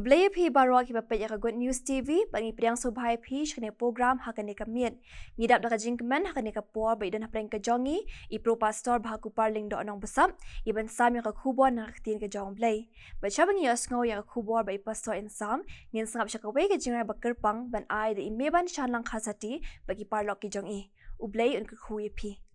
Blei P baroh ki Pynpeit ya Good News TV bangi priang subhai P shkene program hakane kamien ngidap da jingkren hakane kapor bai dan hapreng ke jongi I pro pastor Bhakupar L do Nongbsap I ban sam ya khubo na Ka Ktien ke jong Blei bacha bangi asngo ya khubo bai pastor insam ngin sangap shakawe ke jingrai ba kyrpang ban ai de Mebanshanlang Kharsati bagi paralok ki jong U Blei Un kyrkhu P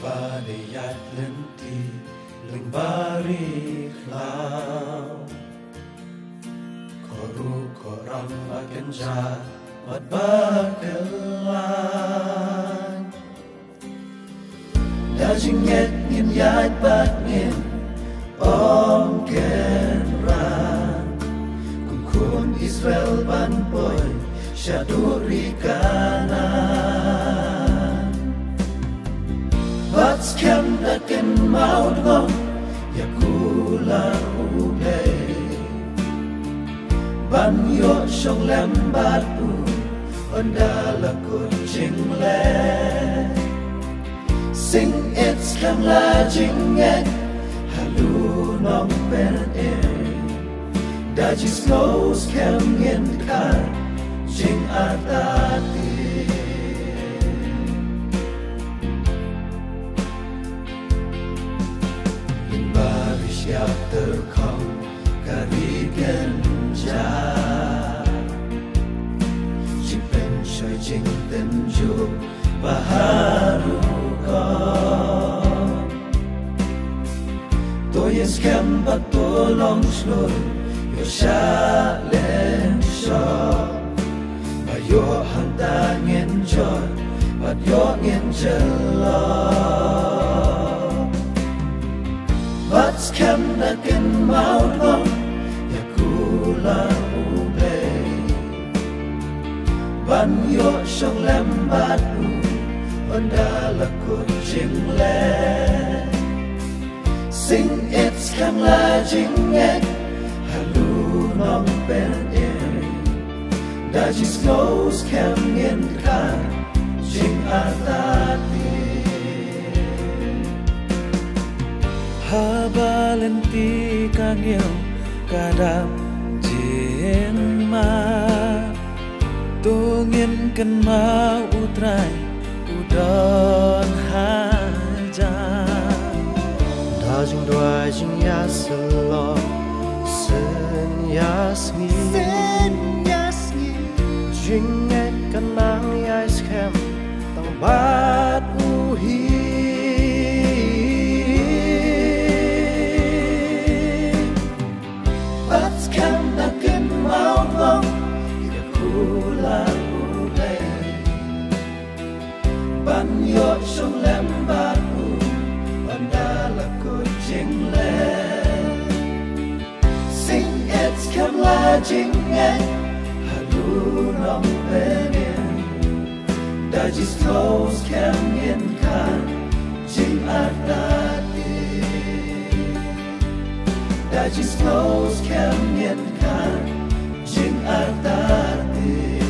Badayat lenti lengbari klau koru korang akan jawat bakalan dajinget ngin yat bat ngin om kenran kun Israel ban boy syaduri kanan What's come that can mount long Yakula U Blei Ban yo shong lambat u Ondala ko jingle Sing it's come la jinget Halu nong pen Dajis knows kem in kar Jing atati Siap terkau karikan jah Jipen shoy jing tenju baharu kau Toyes kembat tolong slur Yo shalen shop Bayo hantangin joy Bat yo ngin jelok What's come that can mount long Yakula U Blei Ban yo shong lambat u Ondala ko jingle Sing it's come la jinget Halu nong pen Dajis knows kem in kan Jing atati Habalenti kangyo kadam jin ma tungin kan ma U Trai udon haja da jingrwai jingiaseng jinget kan nang yais kem tang bat uhi Ban yo shong lambat u Ondala ko jingle Sing it's come la jinget Halu nong penin Dajis knows kem in kan Jing atati Dajis knows kem in kan Jing atati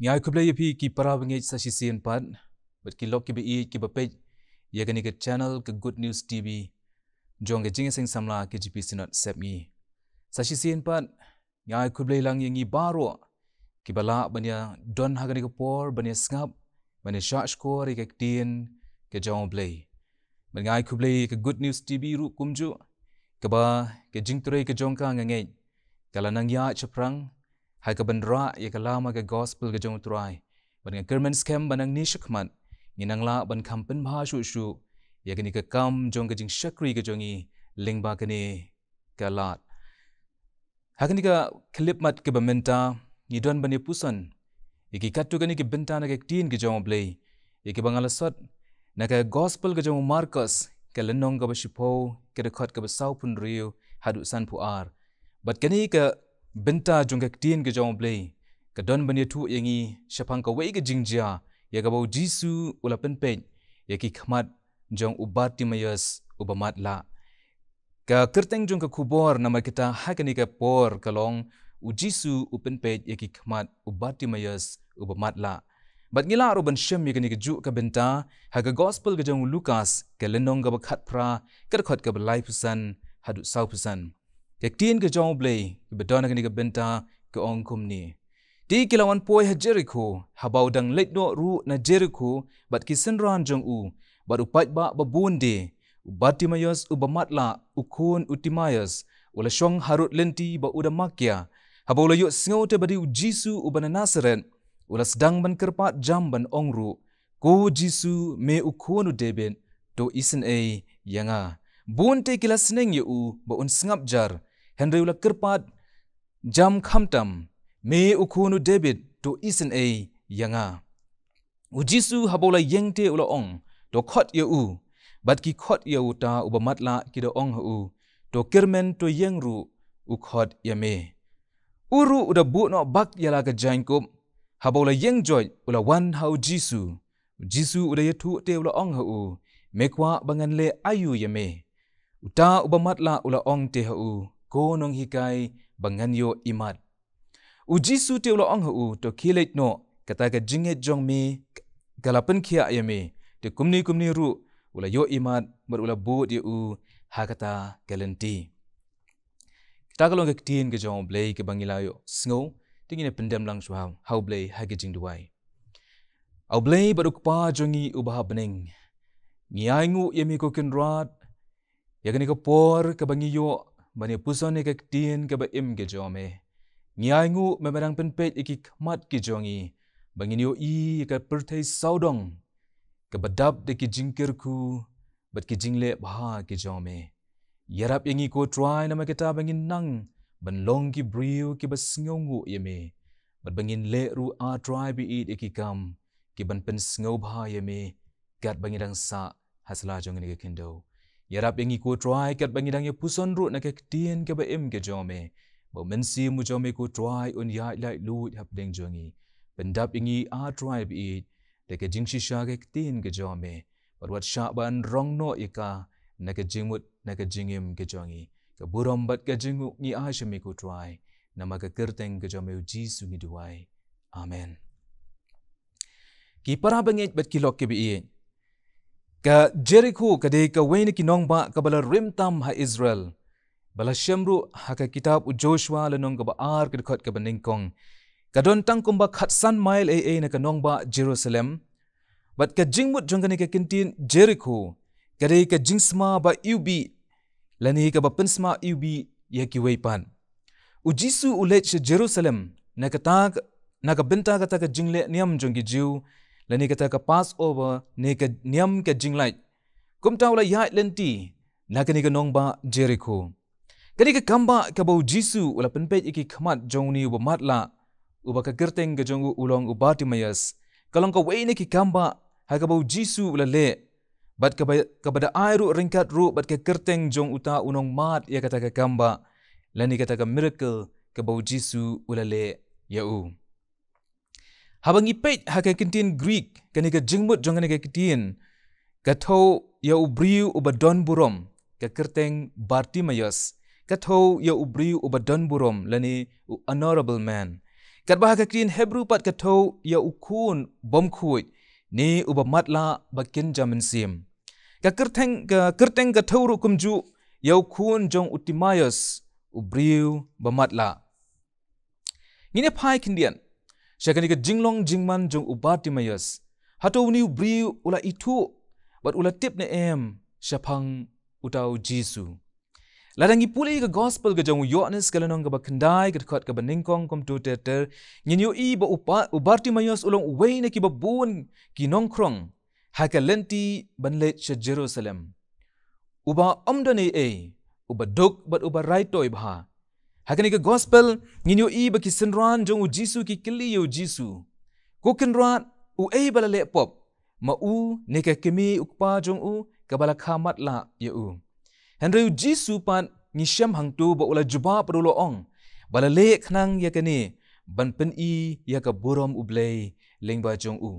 Ngai khublei ki para ngeit sashi sin pan but ki lok ki bi ki bapej ya gani ke channel ke Good News TV jong ke Jingiaseng K.J.P Synod Sepngi sashi sin pan ngai khublei lang yengi baroh ki bala banya don hagani ke por banya ngap banya shash ko Ka Ktien ke jong Blei ngai khublei ke Good News TV ru kumju ke ba ke jingtrei ke jongka ngeit kala nang ya chaprang hai ka bandra ya kalama ka gospel ka jong Trai ban ka kermen scam banang ni Khmat nginang la ban kampen bha shu shu ya gani ka kam jong ka jing shakri ka jongi lingba kani ka lat hakani ka clip mat ka bamenta ni don bani pusan iki katu kani ki bynta na ka Ktien ki jong Blei iki bangala sot na ka gospel ka jong Marcos ke lenong ka basipo ke dekhot ke basau pun riu hadu san pu ar bat kani ke bynta jong Ka Ktien ke jong Blei ke don bani thu yangi shapang ka wei ke jingjia ya ka U Jisu ula Pynpeit ya ki Khmat jong u Bartimaios u bamat la ka kyrteng jong ka khubor nama kita hakani ka por kalong U Jisu u Pynpeit ya ki Khmat u Bartimaios u bamat la bat ngila ro ban shem yakani ka ju ka bynta ha ka gospel ka jong Lukas ke lenong ka bakhat pra ka khot ka balai pusan hadu sau pusan Ka Ktien ke jong Blei ke bedon ka ni ka bynta ke ong kum ni ti kilawan poi ha Jericho habau dang let no ru na Jericho bat ki senran jong u bat upat ba babunde u Bartimaios u bamatla u khun u Timayos ula shong harut lenti ba uda makya habau la yo sngo te badi U Jisu u bana Nazaret ula sedang ban kerpat jam ban ongru ko Jisu me u khun u David to isen yanga bun te kila sneng ye u ba un sngap jar Henry ula kerpat jam khamtam me u khun u David to isen yanga U Jisu habola yengte ula ong to khot ye u bat ki khot ye u ta u bamatla ki do ong u to kirmen to yengru u khot ye me uru uda bu no bak yala ka jainkup habola yeng joy ula wan ha U Jisu uda yetu te ula ong u mekwa bangan le ayu ye me uta u bamatla ula ong te u ko nong hikai bangan yo imat U Jisu te ula ong u to kilet no kata ka jinget jong me galapen kia ye me te kumni ru ula yo imat bar ula bu ye u hakata galenti kita kalong Ka Ktien ke jong Blei ke bangila yo sngo tingine pendem lang suhaw how Blei ha ke jingduai au Blei baru pa jongi u bahabning ngiaingu yemi ko kenrat ya kani ko por ke bangi yo bani puson Ka Ktien ke ba im ke jome ngiaingu mebarang Pynpeit iki Khmat ki jongi bangin yo I ka perthai saudong ke badap de ki jingkirkhu bat ki jingle bha ki jome yarap yangi ko try nama kita bangin nang ban long ki briu ki basngongu yeme bat bangin le ru a try bi it iki kam ki ban pen sngo bha yeme gat bangidang sa hasla jong ni ke kindo yarap yangi ko try kat bangidang ye puson ru na Ka Ktien ke ba im ke jome bo mensi mu jome ko try on ya lai lu hapdeng jongi pendap ingi a try bi it de ke jingshisha Ka Ktien ke jome barwat sha ban rong no ika na ke jingmut na ke jingim ke jongi ke burom bat ke jingu ni a shemi ko try nama ka kyrteng ke jome U Jisu ni duai amen ki para banget bat ki lok ke bi ka Jericho ka de ka wen ki nong ba ka bala rimtam ha Israel bala shamru ha ka kitab U Joshua le nong ka ba ar ke khot ka baningkong ka don tang kumba khat san mile na ka nong ba Jerusalem bat ka jingmut jong ka Ktien Jericho ka de ka jingsma ba ubi lani ka ba pensma ubi ya ki weipan U Jisu ulet she Jerusalem na ka bynta ka ta ka jingle niam jong ki jiu lani ka ta ka Passover ne ka niam ka jinglait kumta wala ya lenti na ka ni ka nong ba Jericho kani ka kamba ka ba U Jisu wala Pynpeit iki Khmat jong ni ba matla uba ka kyrteng ka jong ulong u Bartimaios kalong ka wei ne ki kamba ha ka ba U Jisu wala le bat ka bada airu ringkat ru bat ka kyrteng jong uta unong mat ya kata ka kamba lani kata ka miracle ka ba U Jisu wala le ya u habang ipet ha ka Ktien Greek kani ka jingmut jong ka Ktien ka tho ya u briu u badon burom ka kyrteng Bartimaios ka tho ya u briu u badon burom lani u honorable man kat ba ka Ktien Hebrew pat ka tho ya u khun bom khuit ni u ba matla ba kin jamin sim ka kyrteng ka tho ru kumju ya u khun jong u Timayos u briu ba matla ngine phai kindian shakani ka jinglong jingman jong u Bartimaios hato ni u briu ula itu bat ula tip ne shapang utau Jisu ladangi puli ka gospel ka jong Yohanes kalanong ka ba kendai ka khot ka ba ningkong kom tu ter ngin yo I ba u Bartimaios ulong wei na ki ba bun ki nongkrong ha ka lenti ban let she Jerusalem uba omdane uba dok bat uba right toy bha hakani ka gospel ngin yo I ba ki senran jong U Jisu ki kili yo Jisu ko kenrat u bala le pop ma u ne ka kemi ukpa jong u kabala Khmat la U Henry U Jisu pan ngisham hangtu ba ula juba parulo ong bala le khnang yakani ban pen ya ka burom U Blei lengba jong U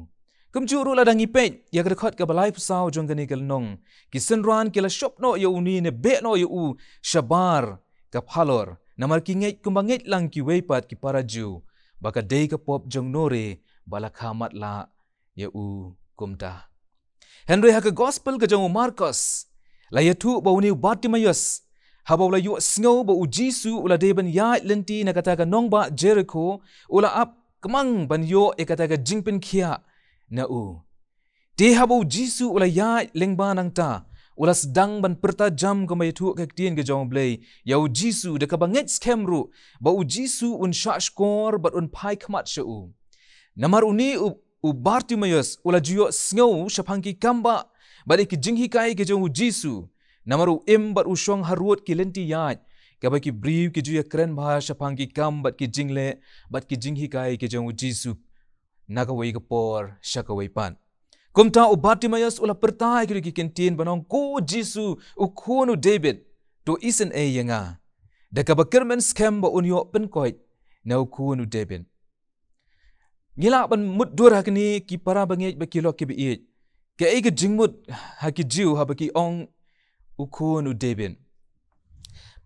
kumjuru la dangi pe ya ka khot ka balai pusau jong gani kal nong ki senran kila shop no ya uni ne be no ya U shabar ka phalor namar ki ngeit kumbangeit lang ki weipat ki paraju baka dei ka pop jong nore bala Khmat la ya U kumta Henry ha ka gospel ka jong Marcos la ya tu ba uni Bartimaios habaw la yu sngo ba U Jisu ula deban ya lenti na kata ka nongba Jericho ula ap kamang ban yo e kata ka jingpen khia na U de habaw Jisu ula ya lengba nang ta ula sedang ban perta jam ka mai tu Ka Ktien ke jong Blei ya U Jisu de ka banget skemru ba U Jisu un shashkor bat un pai Khmat sha U namar uni U Bartimaios ula juyo sngo shapangki kamba ba de ki jinghi kai ke jong U Jisu namaru bat ushong harut ki lenti yaj kaba ki brief ki juya kren bha shapang ki kam bat ki jingle bat ki jinghi kai ki jong U Jisu nakawai ka por shakawai pan kumta U Bartimaios ula pertai ki Ktien banong ko Jisu U khonu David to isen e yanga da kaba kermen scam ba unyo penkoit na U khonu David ngila ban muddur hakni ki para bangej ba kilok ki bi ke e ki jingmut haki jiu ha ba ki ong ukun U David.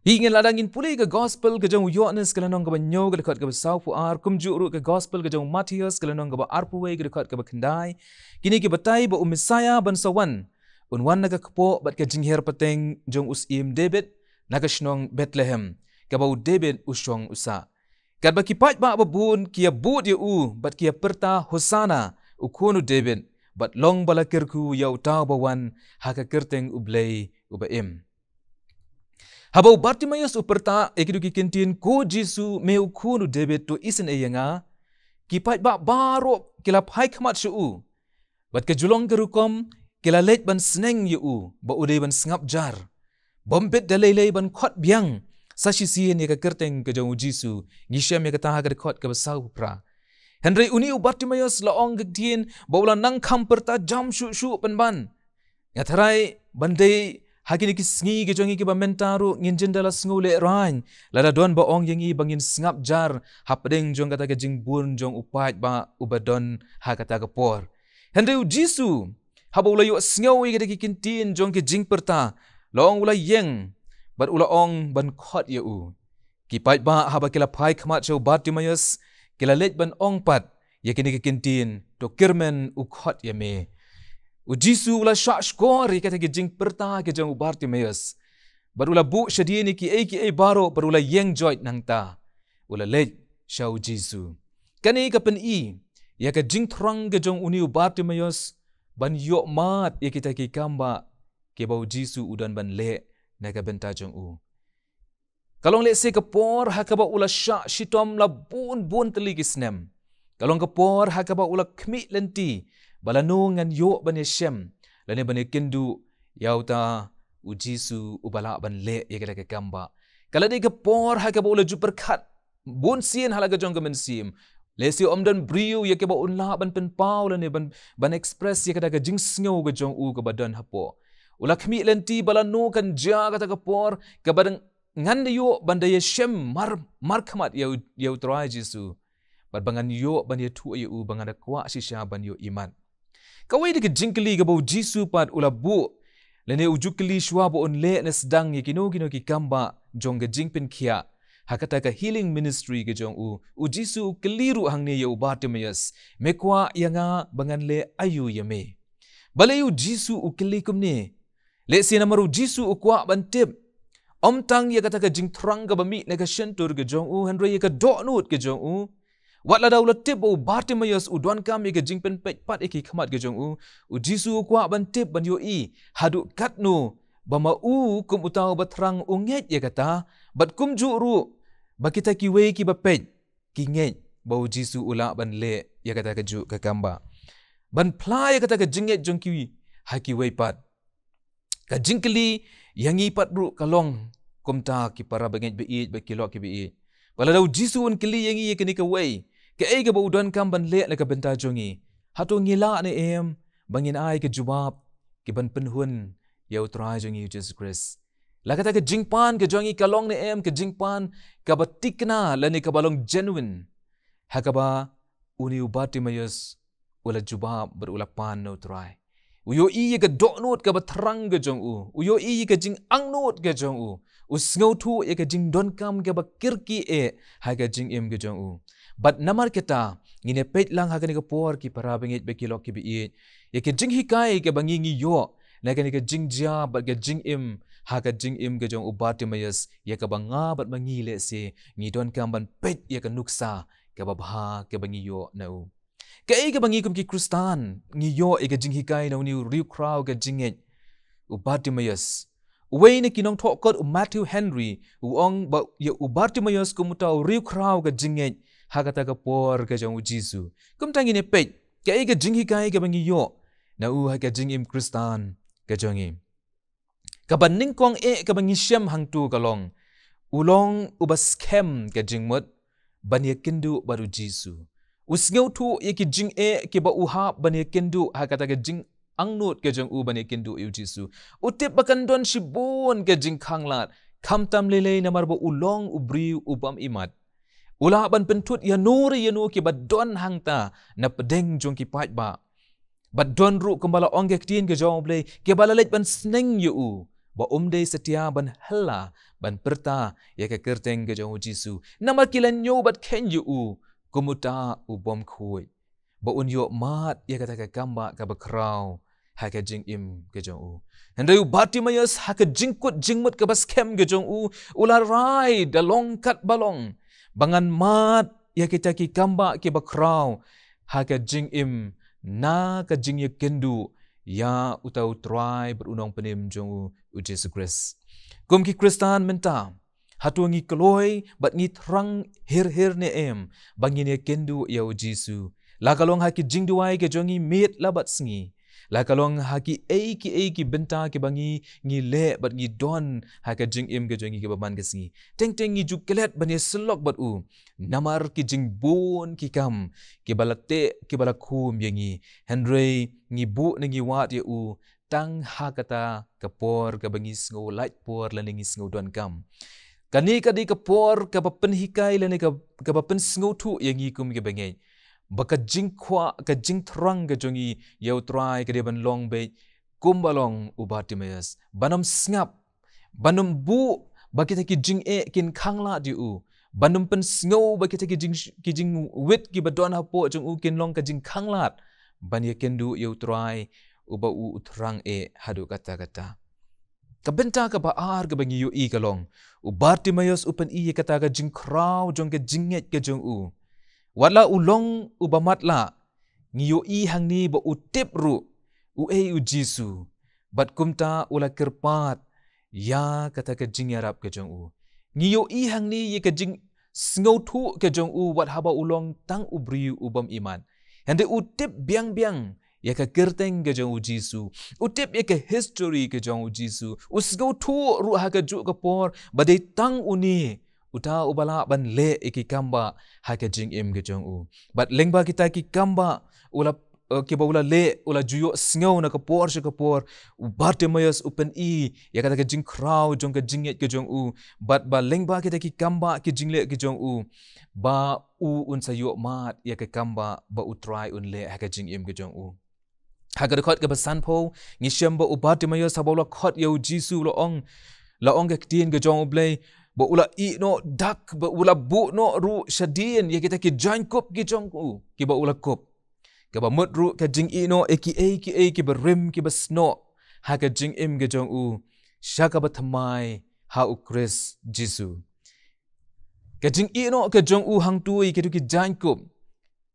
Hingin ladangin pulih ke gospel ke jong Yohanes ke lanong ke banyo ke dekat ke besau puar kumjuru ke gospel ke jong Matius ke lanong ke ba arpuwe ke dekat ke ba kendai. Kini ke batai ba Messiah ban sawan. Unwan naga kepo bat ke jingher peteng jong usim David naga shnong Bethlehem ke ba U David ushong usa. Kat ba kipat ba babun kia but ya U bat kia perta Hosana ukun U David bat long bala kyrkhu ya utau bawan haka kyrteng U Blei ubaim. Habaw Bartimaios uperta ekidu ki Ktien ko Jisu me ukunu David to isen e yanga kipat ba baroh kila pai Khmat shu bat ke julong kerukom kila let ban sneng yu ba ude ban sngap jar bombet dalele ban khot biang sashi sien ye ka kyrteng ke jong U Jisu ngishem ye ka ta ka khot ka basau pra Henry uni U Bartimaios la ong Ka Ktien ba ula nang kham perta jam shu ban ngatharai bandai hakini ki sngi ke jongi ki ba mentaru ngin jendala sngle rain lada don ba ong yangi bangin sngap jar hapdeng jong kata ke jingbun jong upat ba ubadon ha kata ke por Henry U Jisu haba ula yu sngawi ke ki Ktien jong ke jing perta long ula yeng bat ula ong ban khot ya U kipat ba haba kila pai Khmat show Bartimaios kila let ban ong pat yakini ke Ktien to kirmen u khot ya me U Jisu ula shashkor kata ke jing perta ke jong U Bartimaios barula bu shadini ki e baroh barula yeng joit nang ta ula let sha U Jisu kani ka pen ya ka jing thrang ke jong uni U Bartimaios ban yo mat ya kita ki kamba ke ba U Jisu udan ban le na ka benta jong U kalong le se ka por ha ka ba ula sha shitom la bun teli ki snem kalong ka por ha ka ba ula khmi lenti balano ngan yo ban shem lane ban kendu yauta U Jisu ubala ban le ye ka kamba kala de ka por ha ka ba ula ju perkhat bun sien halaga jong ka men sim le si omdan briu ye ka ba unla ban pen pau lane ban express ye ka jing sngo ka jong U ka badan hapo ula khmi lenti balano kan ja ka por ka badang ngan yo ban de shem mar Khmat ye U Trai Jisu bat bangan yo ban ye tu ye U bangan kwa shisha ban yo iman kawai de jingkli ka ba U Jisu pat ula bu lene ujukli shwa bo on le na sedang ye kino ki kamba jong ke jingpen khia hakata ka healing ministry ke jong U Jisu keliru hangne ye U Bartimaios mekwa yanga bangan le ayu ye me bale U Jisu u kelikum ne le sina maru Jisu u kwa bantip om tang ye kata ka jing thrang ka bami na ka shentur ke jong U henry ye ka do nut ke jong U wat la daw la tip U Bartimaios u don kam ye ke jing Pynpeit pat eki Khmat ke jong U Jisu kwa ban tip ban yo hadu katnu bama U kum utaw batrang u ngeit ye kata bat kum juru bakita ki we ki bapet ki ngeit ba U Jisu ula ban le ye kata ka ju ka kamba ban pla ye kata ka jinget jong ki haki we pat ka jingkli yangi pat ru kalong kumta ki para banget be ba kilok ki be wala daw Jisu un kili yangi ye kini ka we ke ai ka ba udon kam ban le na ka benta jongi hato ngila ne em bangin ai ke jubab ki ban penhun U Trai jong U Jisu Khrist la kata ke jingpan ke jongi kalong ne em ke jingpan ka batikna la ni ka balong genuine hakaba uni Bartimaios ula juba berula pan no Trai uyo i ke donot ka batrang ke jong uyo i ke jing angnot ke jong usngau thu ye ke jing don kam ke ba kirki ha ke jing em ke jong but namar kita ngine pet lang ha ke ni ke por ki parabengit be kilok ki bi ye ke jing hikai ke bangi ngi yo na ke ni ke jing ja ba ke jing im ha ke jing im ke jong Bartimaios ye ke banga bat mangi le se ngi don kam ban pet ye ke nuksa ke ba bha ke bangi yo na ke bangi kum ki Kristan ngi yo ke jing hikai na ni riu crowd ke jinget Bartimaios Uway ni kinong thokot Matthew Henry uong ba ye Bartimaios kumuta riu crowd ke jinget hakata ka por ke jong Jisu kum tangi ne pet ke jing hikai ke bangi yo na ha ke jing im Kristan ke jongi kabaning kong ka bangi syam hang tu kalong ulong ubas kem ke jingmut bania kindu baru Jisu usngeu thu ye ki jing ke ba uha bania kindu hakata ke jing angnut ke jong bania kindu U Jisu utip bakan don shibun ke jing khanglat khamtam lele namar bo ulong ubri ubam imat ula ban pentut ya nuri ya nu ki badon hangta na pedeng jong ki pat ba badon ru kembala ong Ka Ktien ke jong Blei ke balalej ban sneng yu ba umde setia ban hella ban perta ya ke kyrteng ke jong Jisu namar kilan nyo bat ken yu kumuta ubom khoi ba unyo mat ya kata ka kamba ka bakrau ha ke jing im ke jong Hendai Bartimaios ha ke jingkut jingmut ke bas kem ke jong ula rai da long kat balong bangan mat ya kita ki kamba ki bakrau ha ke jing im na ka jing ye kendu ya utau Trai berunong penim jong U Jisu Khrist kum ki Kristan menta hatu ngi kloi bat ngi thrang hir ne em bangin ye kendu ya U Jisu la kalong ha ki jingduai ke jongi met labat sngi la kalong ha ki ki bynta ki bangi ngi le bat ngi don ha ka jing im ke jongi ke baman ke sngi teng ngi jukelet ban ye selok bat namar ki jing bon ki kam ki balate ki balakum yengi Henry ngi bu ngi wat ye tang ha kata kapor ka bangi sngo light por la ngi sngo don kam kani ka por ka papen hikai la ka papen sngo thu yengi kum ke bangai baka jingkwa ka jingthrang ka jongi U Trai ka deban long be kumbalong Bartimaios banam snap banam bu bakita ki jing kin khangla di banam pen sngo bakita ki jing wit ki badon ha po jong kin long ka jing khanglat ban ye kendu U Trai uba uthrang hadu kata kabenta ka baar ka bangi yu kalong Bartimaios upan kata ka jing kraw jong ka jinget ka jong wala ulong ubamatla ngiyo hangni ba utip ru U Jisu bat kumta ula kirpat ya kata ka jing yarap ka jong ngiyo hangni ye ka jing sngo thu ka jong wat haba ulong tang ubri ubam iman hande utip biang ya ka kyrteng ka jong Jisu utip ya ka history ka jong Jisu usgo thu ru ha ka ju ka por badai tang uni uta ubala ban le ki kamba ha ka jing im ke jong but lengba kita ki kamba ula ki ba ula le ula juyo sngo na ka por Bartimaios upen ya kata ka jing crowd jong ka jinget ke jong but ba lengba kita ki kamba ki jingle ke jong ba un sayo mat ya ka kamba ba U Trai un le ha ka jing im ke jong ha ka khot ka ba san pho ngi shem ba Bartimaios ha ba ula khot U Jisu la ong Ka Ktien ke jong Blei ba ula no dak ba ula bu no ru shadien ya kita ki join kop ki jong ki ba ula kop ka ba mut ru ka jing no ki ba rim ki ba sno ha ka jing im ke jong shaka ba thamai ha U Khrist Jisu ka jing no ka jong hang tu ki tu ki join kop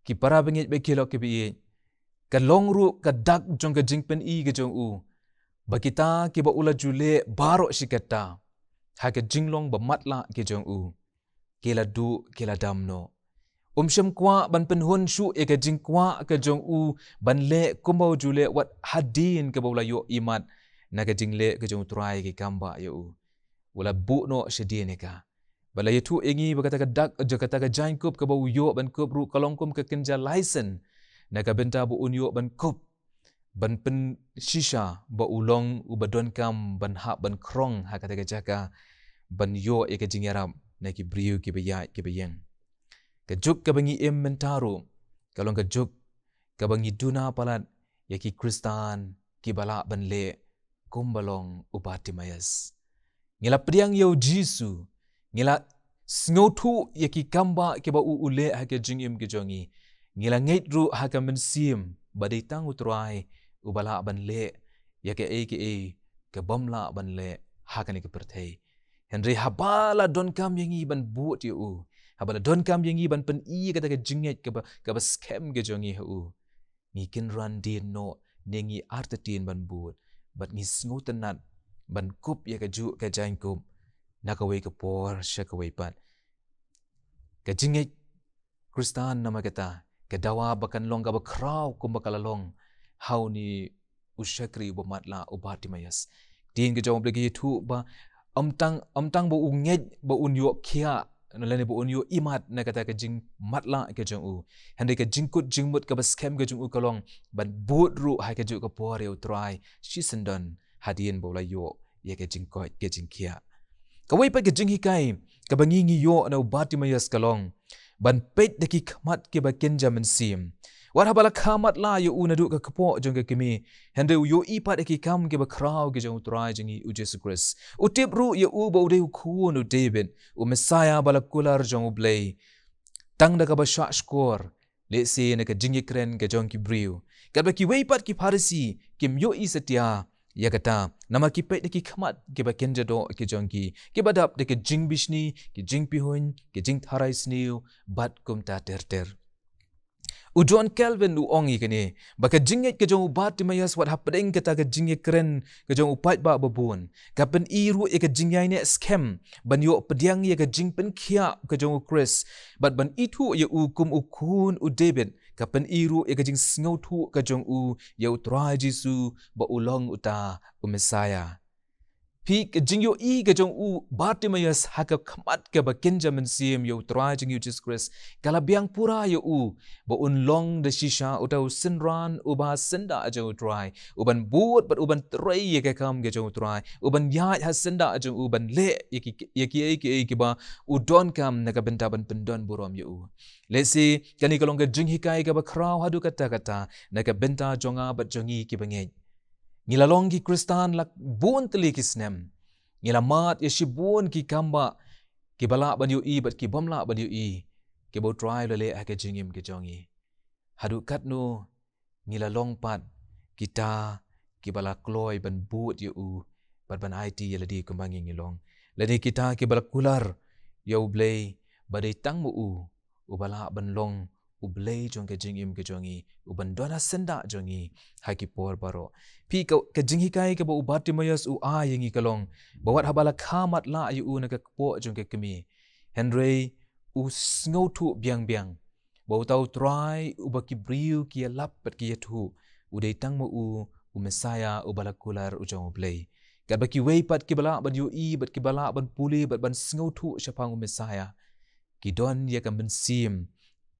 ki para bengit be kilok ki bi ka long ru ka dak jong ka jing pen ke jong ba kita ki ba ula jule baroh shikata ha ka jinglong ba matla ke jong kela du kela damno shem kwa ban pen hun shu ka jing kwa ka jong ban le kumbau jule wat hadin ka bawla yo imat na ka jing le ka jong Trai ki kamba yo wala bu no shedin ka bala yetu engi ba kata ka dak kata ka jain kup ka baw yo ban kup ru kalong kum ka kinja license na ka benta bu unyo ban kup ban pen shisha ba ulong ubadon kam ban ha ban krong ha kata jaka ban yo e ka jingaram na ki briu ki baya ki bayeng ka juk ka bangi em mentaro kalong ka juk ka bangi duna palat ya ki kristan ki bala ban le kumbalong u Bartimaios ngila priang yo Jisu ngila sngotu ya ki kamba ki ba ule ha ke jingim ki jongi ngila ngeit ru ha ka mensim badai tang U Trai u bala ban le ya ke ke bomla ban le ha ka ni ke perthei Henry habala don kam yangi ban buat yo habala don kam yangi ban pen kata ke jinget ke ba scam ke jongi hu ni kin ran din no nengi artatin ban buat bat ni sngotenat ban kup ya ke ju ke jain kup nakawai ke por syakawai pat ke jinget kristan nama kata ke dawa bakan long ka ba kraw kum bakalalong hau ni usyakri bomatla u Bartimaios tin ke jawab lagi tu ba amtang bo unget bo unyo khia nalane bo unyo imat na kata ke jing matla ke jong u hande ke jingkut jingmut ke ba scam ke jong u kalong ban but ru ha ke ju ke por U Trai shi sendon hadien bo la yo ye ke jingkot ke jingkhia kawai pa ke jinghikai ke bangi ngi yo na U Bartimaios kalong ban pet de ki khmat ke ba kenja mensim war habala khamat la yo una du ka kpo jong ke kimi hande yo ipat de ki kam ke ba kraw ke jong U Trai jingi U Jisu Khrist u tip ru yo u bo de khu no David u Messiah bala kular jong U Blei tang da ka ba sha skor le se na ka jingkren ke jong ki briu ka ba ki weipat ki Pharisi kim yo I setia ya kata nama ki pet de ki khmat ke ba kenja do ke jong ki ba dap de ke jing bishni ki jing pihun ke jing tharai sniu bat kum ta ter U John Calvin u ongi kene baka jinget ke jong U Bartimaios wat hapdeng kata ke jingkren ke jong U pat ba babun ka pen iru e ke jingyai ne scam ban yo pediang ye ke jingpen khia ke jong U Khrist bat ban itu ye u kum U kun U David ka pen iru e ke jing sngo thu ke jong U ye U Trai Jisu ba ulong uta U Messiah pi ke jingyo ke jong U Bartimaios ha ka khmat ke ba kenja mensim yo Trai jing U Jisu Khrist kala biang pura yo u ba un long de shisha utau sinran u ba senda jong U Trai u ban buat bat u ban trai ye ke kam ke jong U Trai u ban ya ha senda jong U ban le ye ki ba u don kam na ka benta ban pendon burom yo u le si kani kalong ke jing hikai ke ba kraw hadu kata na ka benta jonga bat jongi ki bangai ngila long ki kristan lak bon teli ki snem ngila mat ye shibon ki kamba ki bala ban yu bat ki bomla ban yu ki bo try le ha ke jingim ki jongi hadu kat no ngila long pat kita ki bala kloy ban but yu bat ban IT ye ladi kumbangi ngilong ladi kita ki bala kular U Blei badai tang mu u bala ban long U Blei jong ke jingim ke jongi u ban dona senda jongi haki por baroh pi ke jinghi kai ke ba U Bartimaios u a yengi kalong bawat habala khamat la yu na ka po jong ke kemi Henry u sngo thu biang bau tau Trai u ba ki briu ki lap pat ki thu u dei tang mu u Messiah u bala kular u jong U Blei kat ba ki wei pat ki bala ban yu bat ki bala ban puli bat ban sngo thu shapang u Messiah ki don ye ka mensim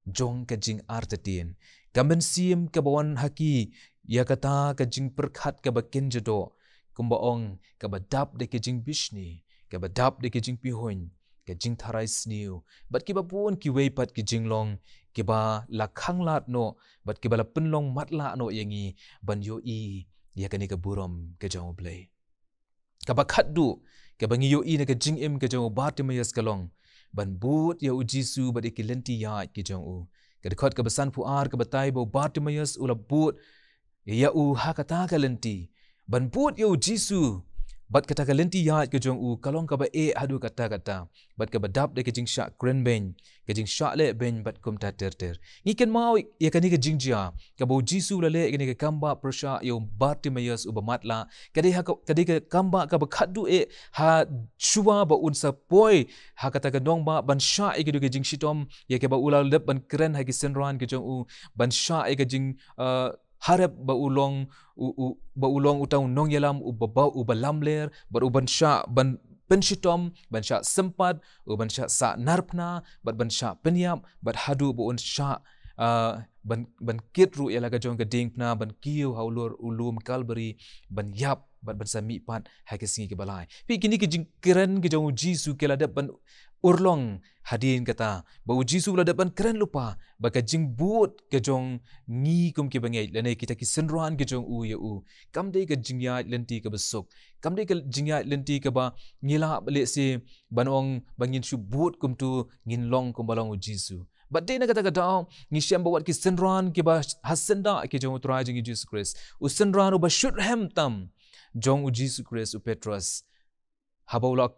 jong ka jing artatin kamen sim ka bawan haki ya kata ka jing perkhat ka bakin jado kumbaong ka badap de ke jing bishni ka badap de ke jing pihon ka jing tharai sniu bat ki babun ki wei pat ki jing long ki ba la khanglat no bat ki bala penlong matla no yengi ban yo ya kani ka burom ka jong U Blei ka bakhat du ka bangi yo ne ka jing im ka jong U Bartimaios kalong ban but ya U Jisu bat ikilenti ya ki jong U kadikot ka besan puar ka batai bo Bartimaios ula but ya U hakata ka lenti ban but ya U Jisu bat kata ka lenti ya ke jong U kalong ka ba hadu kata bat ka badap de ke jing sha kren ben ke jing sha le ben bat kum ta ter ngi ken mau ya kani ka jingjia ka bo Jisu la le kani ka kamba prosha ya Bartimaios uba matla kadi ka kamba ka ba khadu ha shuwa ba unsa poi ha kata ka dong ba ban sha ke ke jing shitom ya ke ba ula lep ban kren ha ki senran ke jong U ban sha ke jing harap ba ulong utang nong yalam ubalam ler ban sha ban penshitom ban sha sempat ban sha sa narpna ban sha penyap bat hadu bu un sha ban kit ru ela ka jong ka ding pna ban kiu haulur ulum Calvary ban yap ban sami pat ha ke singi ke balai pi kini ke jingkren ke jong Jisu ke la ban urlong hadin kata ba Jisu la ban keren lupa ba ka jingbut ke jong ngi kum ke bangai lene kita ki senruan ke jong u kam dei ke jingya lenti ke besuk kam dei ke jingya lenti ke ba ngila le se banong bangin subut kum tu ngin long kum balong Jisu but dei na kata kata ngi syam ba wat ki senruan ke ba hasenda ke jong Trai jingi Jesus Christ u senruan u ba shurhem tam jong u Jisu Khrist u Petrus habaulak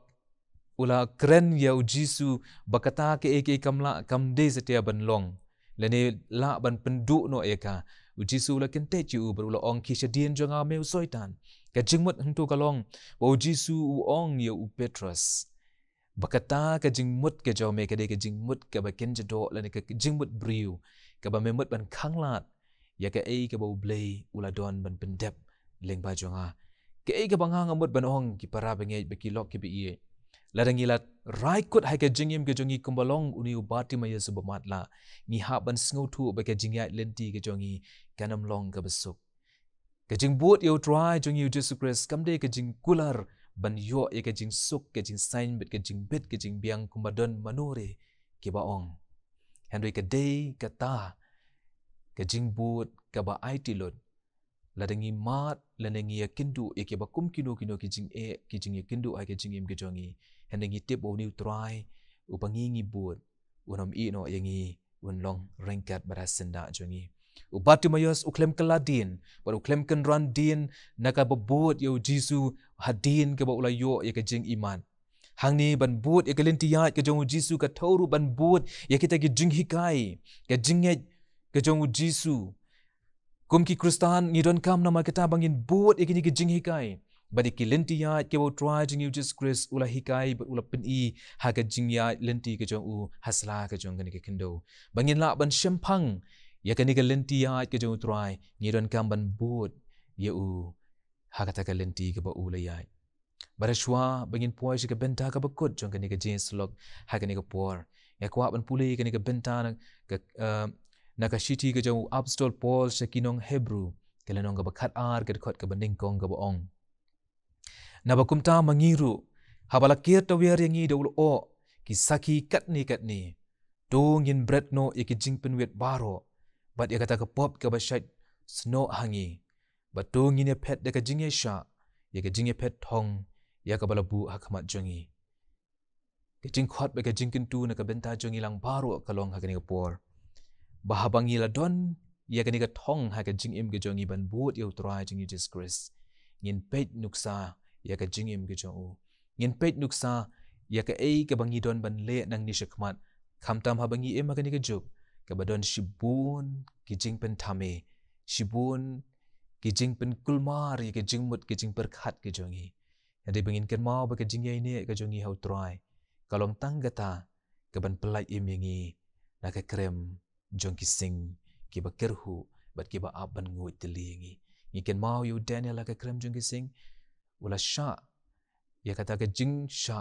ula keren ya u Jisu bakata ke kamla kamde setia ban long lene la ban pendu no eka u Jisu la kente chu berula ong kisadien jonga meu soitan ka jingmut hengtu kalong u Jisu u ong ya u Petrus bakata ka jingmut ke jome ke de ke jingmut ka ba kenjado lene ka jingmut briu ka ba memut ban khanglat ya ka ka ba u blei ula don ban pendep leng ba jonga ke ka banga ngamut ban ong ki para bengei be ki lok ki be ie ladangilat raikut hai ke jingim ke jongi kumbalong uni u Bartimaios bamatla ngi ha ban sngotu be ke jingya lenti ke jongi kanam long ka besuk ke jingbut U Trai jongi U Jisu Khrist kamde ke jing kular ban yo ke jing suk ke jing sign bet ke jing bet ke jing biang kumbadon manore ke baong Henry ke day kata ke jingbut ka ba aitilot ladangi mat lanangi kindu ke ba kum kino ki jing ki jing kindu ai ke jingim ke jongi hendangi tip o U Trai upangingi bud unam no yangi unlong rengkat barasenda jongi u Bartimaios uklem kaladin bar uklem kan ran din naka babut yo Jisu hadin ke ba ulayo ya ke jing iman hangni ban bud ya ke lentiyat ke jong Jisu ka thoru ban bud ya kita ke jing hikai ke jinget ke jong Jisu kum ki Kristan ni don kam nama kita bangin bud ikini ke jing hikai badi ki lentiya ke bo Trai jing U Jesus Christ ula hikai ula peni ha ke jingya lenti ke jong u hasla ke jong ke kendo bangin la ban shempang ya ke ni ke lentiya ke jong Trai ni don kam ban bud ye u ha kata ke lenti ke ba u le yai barashwa bangin poy ke benta ka bakut jong ke ni ke jing slok ha ke ni ke por ya kwa ban puli ke ni ke benta ke nakashiti ke jong apostol Paul shakinong Hebrew kelenong ka bakhat ar ke khot ka baning kong ka baong nabakumta mangiru habalakir tawer yangi dawlo o ki saki katni dongin bread no iki jingpen wet baroh bat ya kata ka pop ka bashat snow hangi bat dongin ya pet de ka jingye sha ya ka jingye pet thong ya ka balabu hakmat jongi ke jing khot be ka jingkin tu na ka benta jongi lang baroh kalong ha ka ni ka por bahabangi la don ya ka ni ka thong ha ka jingim ke jongi ban but U Trai jingi Jesus Christ ngin pet nuksa ya ka jingim ke jong ngin pet nuksa ya ka ka bangi don ban le nang ni Khmat khamtam ha bangi em ka ni ka juk ka badon shibun ki jingpen thame shibun ki jingpen kulmar ya ka jingmut ki jing perkhat ke jongi ade bangin ken mau ba ka jingyai ne ka jongi U Trai kalong tanggata ka ban pelai em yangi na ka krem jong ki sing ki ba kyrkhu bat ki ba aban ngoi telingi ni ken mau U Daniel ka krem jong ki sing ula sha ya kata ke jing sha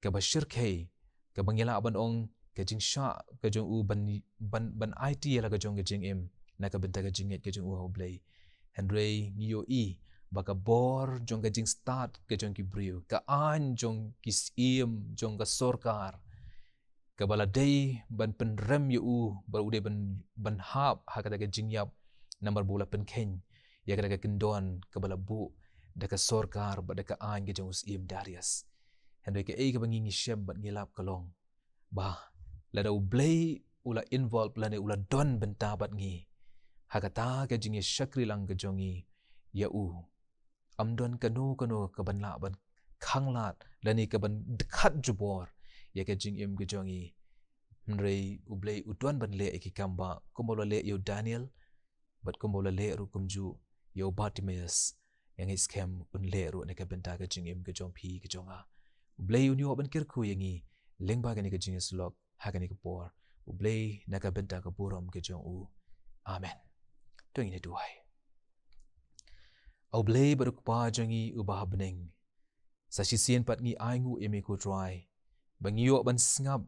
ke ba shirkei ke bangila aban ong ke jing sha ke jong u ban IT la ke jong ke jing em na ka benta ke jinget ke jong u blei Henry ngiyo baka bor jong ke jing start ke jong ki briu ka an jong ki sim jong ka sorkar ka bala day ban penrem u bar ude ban hap ha kata ke jingyap number bola pen ken ya kata ke kendon ka bala bu daka sorkar ba daka an ke jong sim Darius Henry ke ka bangi shem bat ngilap kalong ba lada u blei ula involve lane ula don benta bat ngi hakata ke jingi shakri lang ke jongi ya u amdon kanu ka ban la ban khanglat lani ka ban dekhat jubor ya ke jing im ke jongi Henry u blei u don ban le ki kamba kumola le yo Daniel bat kumola le ru kumju yo Bartimaios yang iskem un le ru ne ka benta ke jing im ke jong pi ke jonga u blei u nyo ban kyrkhu yangi lengba ke ni ke jing slok ha ke ni ke por u blei na ka benta ka buram ke jong u amen tuing ni duai au blei baruk pa jongi u ba hapdeng sa sisien pat ngi aingu eme ko Trai bangio ban sngap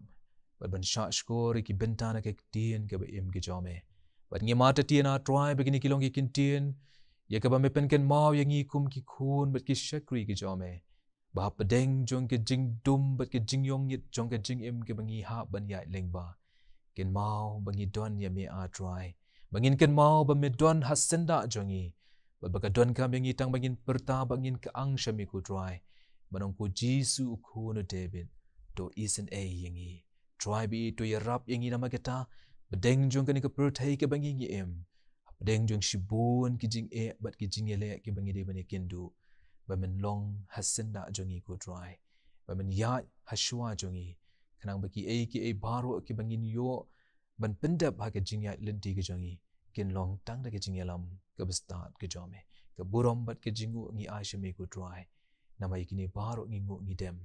ban sha skor ki benta na ke Ktien ke ba em ke jome Bat ngi mata tien U Trai begini kilong Ka Ktien. Ya ka ba me pen ken mau yang ngi kum ki khun bat ki shakri ki jome. Ba hapdeng jong ke jing dum bat ke jing yong yit jong ke jing im ke bangi ha ban ya lengba. Ken mau bangi don ya me U Trai. Bangin ken mau ba me don hasenda jongi. Ba baga don kam yang itang bangin perta bangin ke ang shami ku Trai. Manong ku Jisu khunu David. To isen yangi. Trai bi to yarap yangi nama kita. Bedeng jong kani ke pertai ke bangi ngi im. Bedeng jong shibun ki jing bat ki jing ele ki bangi de bani kindu. Ba men long hasenda jongi ku Trai. Ba men ya hashwa jongi. Kanang baki ki baroh ki bangin yo. Ban pendap ha ke jing ya lenti ke jongi. Kin long tang da ke jing lam ke bestat ke jome. Ke burom bat ke jingu ngi aishami ku Trai. Nama ikini baroh ngi ngu ngi dem.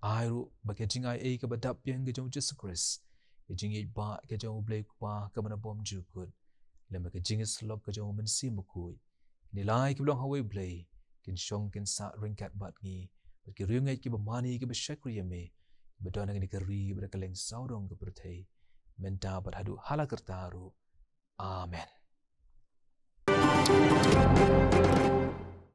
Airu baki jing ke badap yang ke jong U Khrist. Ke jing ba ke jong U Blei Un ke mana bom jukut. Lama ke jing slop ke jong mensi mukui. Nilai ke belong hawe blei. Kin shong kin sa ringkat bat ngi. Bat ke riungai ke bamani ke besyakri yame. Bedana ke nikari berkeleng saudong ke pertai. Menta bat hadu halakertaru. Amen.